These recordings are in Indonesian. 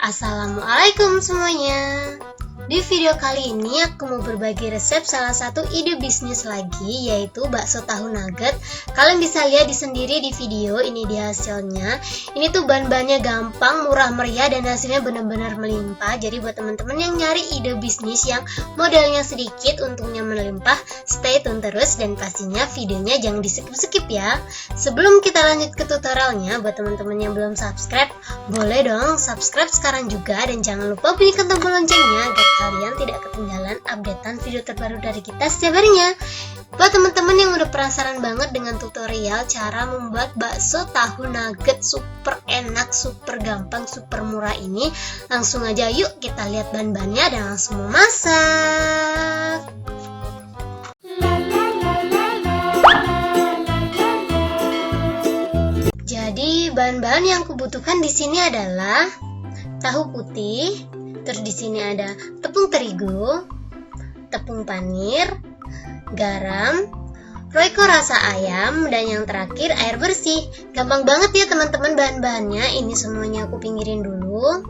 Assalamualaikum semuanya. Di video kali ini aku mau berbagi resep salah satu ide bisnis lagi, yaitu bakso tahu nugget. Kalian bisa lihat sendiri di video, ini dia hasilnya. Ini tuh bahan-bahannya gampang, murah meriah, dan hasilnya benar-benar melimpah. Jadi buat teman-teman yang nyari ide bisnis yang modalnya sedikit, untungnya melimpah, stay tune terus, dan pastinya videonya jangan di-skip ya. Sebelum kita lanjut ke tutorialnya, buat teman-teman yang belum subscribe, boleh dong subscribe sekarang juga, dan jangan lupa bunyikan tombol loncengnya agar kalian tidak ketinggalan updatean video terbaru dari kita setiap harinya. Buat teman-teman yang udah penasaran banget dengan tutorial cara membuat bakso tahu nugget super enak, super gampang, super murah ini, langsung aja yuk kita lihat bahan-bahannya dan langsung memasak. Jadi bahan-bahan yang kubutuhkan di sini adalah tahu putih. Terus di sini ada tepung terigu, tepung panir, garam, royco rasa ayam, dan yang terakhir air bersih. Gampang banget ya teman-teman bahan-bahannya. Ini semuanya aku pinggirin dulu.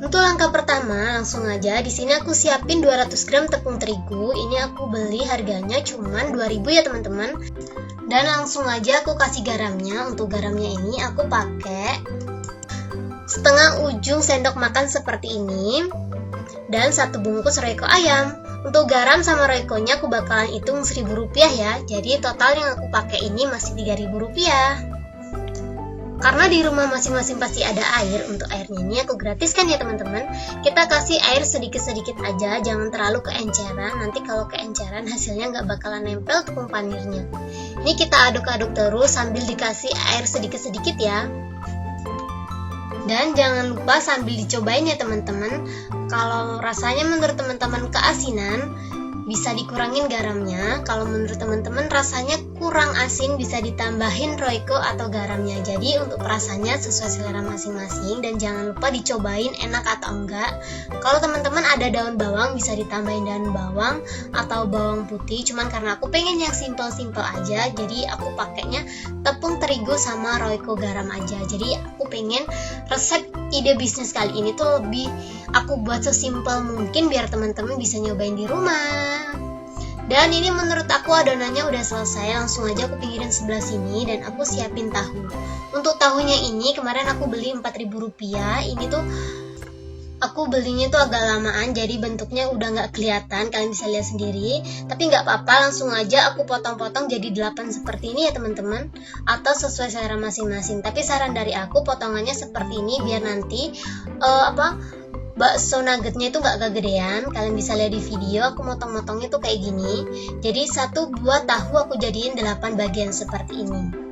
Untuk langkah pertama, langsung aja di sini aku siapin 200 gram tepung terigu. Ini aku beli harganya cuman 2000 ya teman-teman. Dan langsung aja aku kasih garamnya. Untuk garamnya ini aku pakai setengah ujung sendok makan seperti ini, dan 1 bungkus royco ayam. Untuk garam sama royconya aku bakalan hitung Rp1000 ya. Jadi total yang aku pakai ini masih Rp3000. Karena di rumah masing-masing pasti ada air, untuk airnya ini aku gratiskan ya teman-teman. Kita kasih air sedikit-sedikit aja, jangan terlalu keenceran. Nanti kalau keenceran hasilnya nggak bakalan nempel tepung panirnya. Ini kita aduk-aduk terus sambil dikasih air sedikit-sedikit ya. Dan jangan lupa sambil dicobain ya teman-teman. Kalau rasanya menurut teman-teman keasinan, bisa dikurangin garamnya. Kalau menurut teman-teman rasanya kurang asin, bisa ditambahin royco atau garamnya. Jadi untuk rasanya sesuai selera masing-masing, dan jangan lupa dicobain enak atau enggak. Kalau teman-teman ada daun bawang, bisa ditambahin daun bawang atau bawang putih. Cuman karena aku pengen yang simple-simple aja, jadi aku pakainya tepung terigu sama royco garam aja. Jadi aku pengen resep ide bisnis kali ini tuh lebih aku buat sesimpel mungkin biar teman-teman bisa nyobain di rumah. Dan ini menurut aku adonannya udah selesai, langsung aja aku pinggirin sebelah sini dan aku siapin tahu. Untuk tahunya ini kemarin aku beli Rp4000. Ini tuh aku belinya tuh agak lamaan, jadi bentuknya udah nggak kelihatan, kalian bisa lihat sendiri. Tapi nggak apa-apa, langsung aja aku potong-potong jadi 8 seperti ini ya teman-teman, atau sesuai selera masing-masing. Tapi saran dari aku potongannya seperti ini biar nanti bakso nuggetnya itu nggak kegedean. Kalian bisa lihat di video aku motong-motongnya tuh kayak gini. Jadi satu buah tahu aku jadiin 8 bagian seperti ini.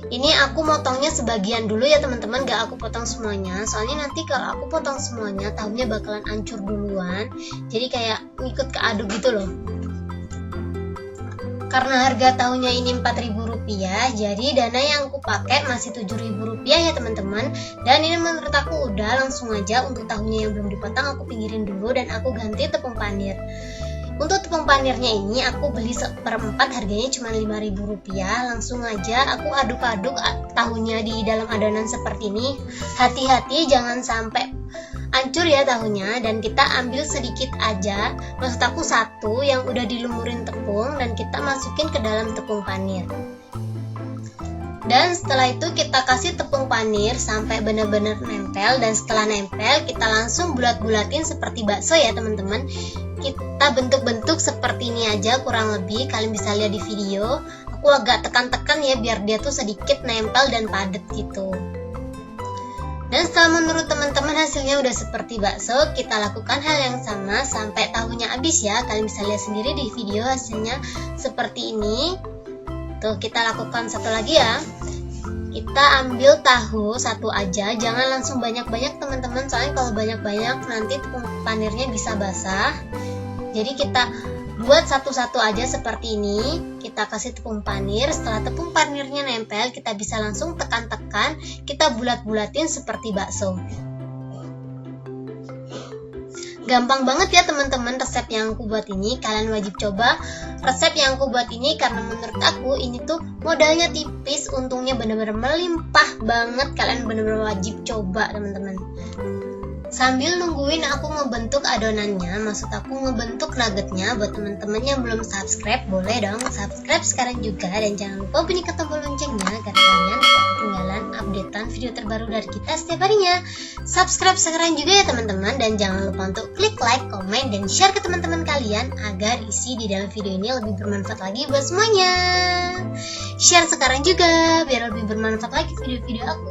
Ini aku motongnya sebagian dulu ya teman-teman, gak aku potong semuanya. Soalnya nanti kalau aku potong semuanya, tahunya bakalan hancur duluan. Jadi kayak ngikut ke aduk gitu loh. Karena harga tahunya ini Rp4000, jadi dana yang aku pakai masih Rp7000 ya teman-teman. Dan ini menurut aku udah, langsung aja untuk tahunya yang belum dipotong aku pinggirin dulu dan aku ganti tepung panir. Untuk tepung panirnya ini aku beli seperempat, harganya cuma Rp5.000. Langsung aja aku aduk-aduk tahunya di dalam adonan seperti ini. Hati-hati jangan sampai hancur ya tahunya, dan kita ambil sedikit aja, maksud aku 1 yang udah dilumurin tepung, dan kita masukin ke dalam tepung panir. Dan setelah itu kita kasih tepung panir sampai benar-benar nempel, dan setelah nempel kita langsung bulat-bulatin seperti bakso ya teman-teman. Kita bentuk-bentuk seperti ini aja kurang lebih, kalian bisa lihat di video. Aku agak tekan-tekan ya biar dia tuh sedikit nempel dan padat gitu. Dan setelah menurut teman-teman hasilnya udah seperti bakso, kita lakukan hal yang sama sampai tahunya habis ya. Kalian bisa lihat sendiri di video hasilnya seperti ini. Tuh, kita lakukan satu lagi ya. Kita ambil tahu 1 aja, jangan langsung banyak-banyak teman-teman, soalnya kalau banyak-banyak nanti tepung panirnya bisa basah. Jadi kita buat satu-satu aja seperti ini. Kita kasih tepung panir, setelah tepung panirnya nempel kita bisa langsung tekan-tekan, kita bulat-bulatin seperti bakso. Gampang banget ya teman-teman resep yang aku buat ini. Kalian wajib coba resep yang aku buat ini karena menurut aku ini tuh modalnya tipis, untungnya bener-bener melimpah banget. Kalian bener-bener wajib coba teman-teman. Sambil nungguin aku ngebentuk adonannya, maksud aku ngebentuk nuggetnya, buat teman-teman yang belum subscribe, boleh dong subscribe sekarang juga, dan jangan lupa bunyikan tombol loncengnya agar kalian tidak ketinggalan updatean video terbaru dari kita setiap harinya. Subscribe sekarang juga ya teman-teman, dan jangan lupa untuk klik like, komen, dan share ke teman-teman kalian agar isi di dalam video ini lebih bermanfaat lagi buat semuanya. Share sekarang juga biar lebih bermanfaat lagi video-video aku.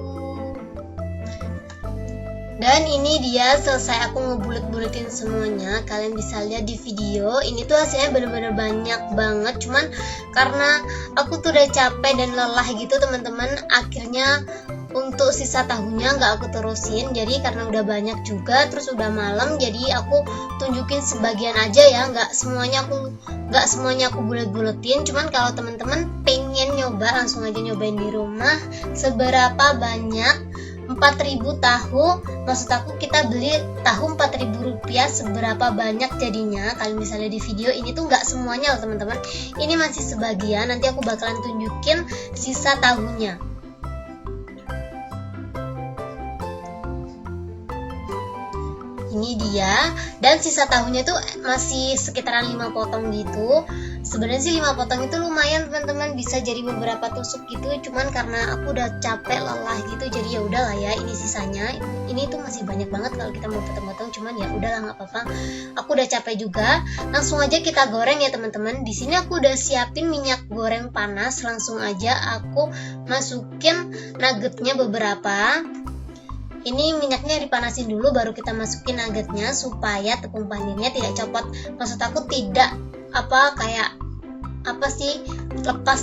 Dan ini dia selesai aku ngebulet-buletin semuanya. Kalian bisa lihat di video. Ini tuh hasilnya bener-bener banyak banget. Cuman karena aku tuh udah capek dan lelah gitu teman-teman, akhirnya untuk sisa tahunya nggak aku terusin. Jadi karena udah banyak juga, terus udah malam, jadi aku tunjukin sebagian aja ya. Nggak semuanya aku bulet-buletin. Cuman kalau teman-teman pengen nyoba, langsung aja nyobain di rumah. Seberapa banyak 4.000 tahu, maksud aku kita beli tahu 4.000 rupiah, seberapa banyak jadinya. Kalian bisa lihat di video ini tuh nggak semuanya loh teman-teman, ini masih sebagian, nanti aku bakalan tunjukin sisa tahunya. Ini dia, dan sisa tahunya tuh masih sekitaran 5 potong gitu. Sebenarnya sih 5 potong itu lumayan teman-teman, bisa jadi beberapa tusuk gitu. Cuman karena aku udah capek lelah gitu, jadi ya udahlah ya, ini sisanya. Ini tuh masih banyak banget kalau kita mau potong-potong, cuman ya udahlah nggak apa-apa. Aku udah capek juga. Langsung aja kita goreng ya teman-teman. Di sini aku udah siapin minyak goreng panas. Langsung aja aku masukin nuggetnya beberapa. Ini minyaknya dipanasin dulu baru kita masukin nuggetnya supaya tepung panirnya tidak copot. Maksud aku tidak lepas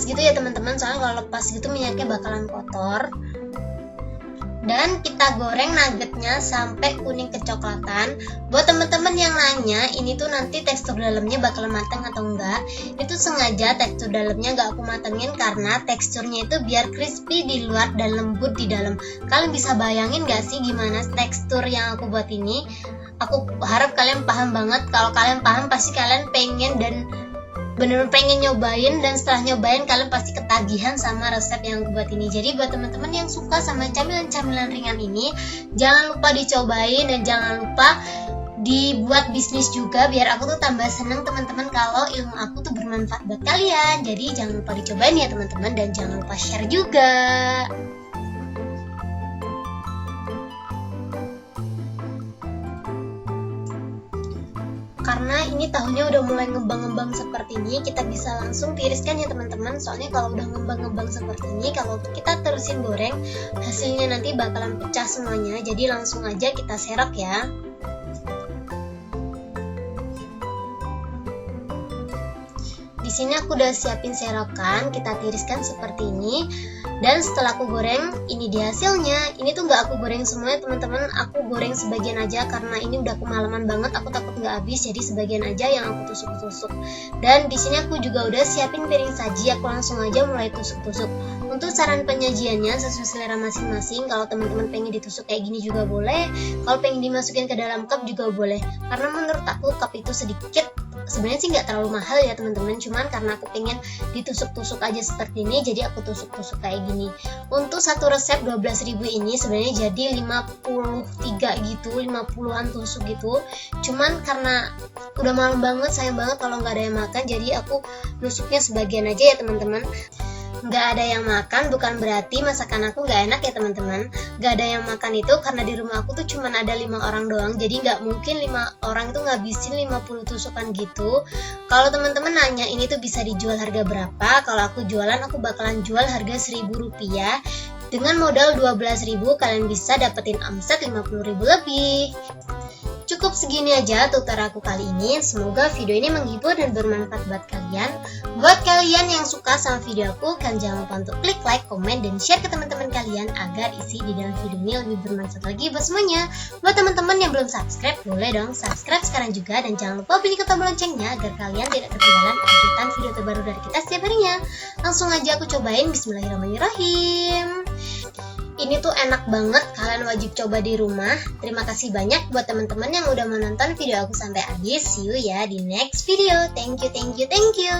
gitu ya teman-teman, soalnya kalau lepas gitu minyaknya bakalan kotor. Dan kita goreng nuggetnya sampai kuning kecoklatan. Buat teman-teman yang nanya ini tuh nanti tekstur dalamnya bakal matang atau enggak, itu sengaja tekstur dalamnya enggak aku matengin karena teksturnya itu biar crispy di luar dan lembut di dalam. Kalian bisa bayangin gak sih gimana tekstur yang aku buat ini? Aku harap kalian paham banget. Kalau kalian paham pasti kalian pengen dan bener-bener pengen nyobain, dan setelah nyobain kalian pasti ketagihan sama resep yang aku buat ini. Jadi buat teman-teman yang suka sama camilan-camilan ringan ini, jangan lupa dicobain dan jangan lupa dibuat bisnis juga biar aku tuh tambah seneng teman-teman kalau ilmu aku tuh bermanfaat buat kalian. Jadi jangan lupa dicobain ya teman-teman, dan jangan lupa share juga. Karena ini tahunya udah mulai ngembang-ngembang seperti ini, kita bisa langsung tiriskan ya teman-teman. Soalnya kalau udah ngembang-ngembang seperti ini, kalau kita terusin goreng, hasilnya nanti bakalan pecah semuanya. Jadi langsung aja kita serok ya. Di sini aku udah siapin serokan, kita tiriskan seperti ini. Dan setelah aku goreng, ini dia hasilnya. Ini tuh nggak aku goreng semuanya teman-teman, aku goreng sebagian aja karena ini udah kemalaman banget, aku takut nggak habis, jadi sebagian aja yang aku tusuk-tusuk. Dan di sini aku juga udah siapin piring saji, aku langsung aja mulai tusuk-tusuk. Untuk saran penyajiannya sesuai selera masing-masing. Kalau teman-teman pengen ditusuk kayak gini juga boleh, kalau pengen dimasukin ke dalam cup juga boleh. Karena menurut aku cup itu sedikit, sebenarnya sih nggak terlalu mahal ya teman-teman, cuman karena aku pengen ditusuk-tusuk aja seperti ini, jadi aku tusuk-tusuk kayak gini. Untuk satu resep 12.000 ini sebenarnya jadi 53 gitu, 50-an tusuk gitu. Cuman karena udah malam banget, sayang banget kalau nggak ada yang makan, jadi aku nusuknya sebagian aja ya teman-teman. Nggak ada yang makan bukan berarti masakan aku nggak enak ya teman-teman. Nggak ada yang makan itu karena di rumah aku tuh cuman ada 5 orang doang, jadi nggak mungkin 5 orang itu ngabisin 50 tusukan gitu. Kalau teman-teman nanya ini tuh bisa dijual harga berapa, kalau aku jualan aku bakalan jual harga 1.000 rupiah. Dengan modal 12.000 kalian bisa dapetin omset 50.000 lebih. Cukup segini aja tutorial aku kali ini. Semoga video ini menghibur dan bermanfaat buat kalian. Buat kalian yang suka sama video aku, kalian jangan lupa untuk klik like, komen, dan share ke teman-teman kalian agar isi di dalam video ini lebih bermanfaat lagi buat semuanya. Buat teman-teman yang belum subscribe, boleh dong subscribe sekarang juga, dan jangan lupa bunyikan tombol loncengnya agar kalian tidak ketinggalan updatean video terbaru dari kita setiap harinya. Langsung aja aku cobain. Bismillahirrahmanirrahim. Ini ini tuh enak banget, kalian wajib coba di rumah. Terima kasih banyak buat teman-teman yang udah menonton video aku sampai habis. See you ya di next video. Thank you, thank you, thank you.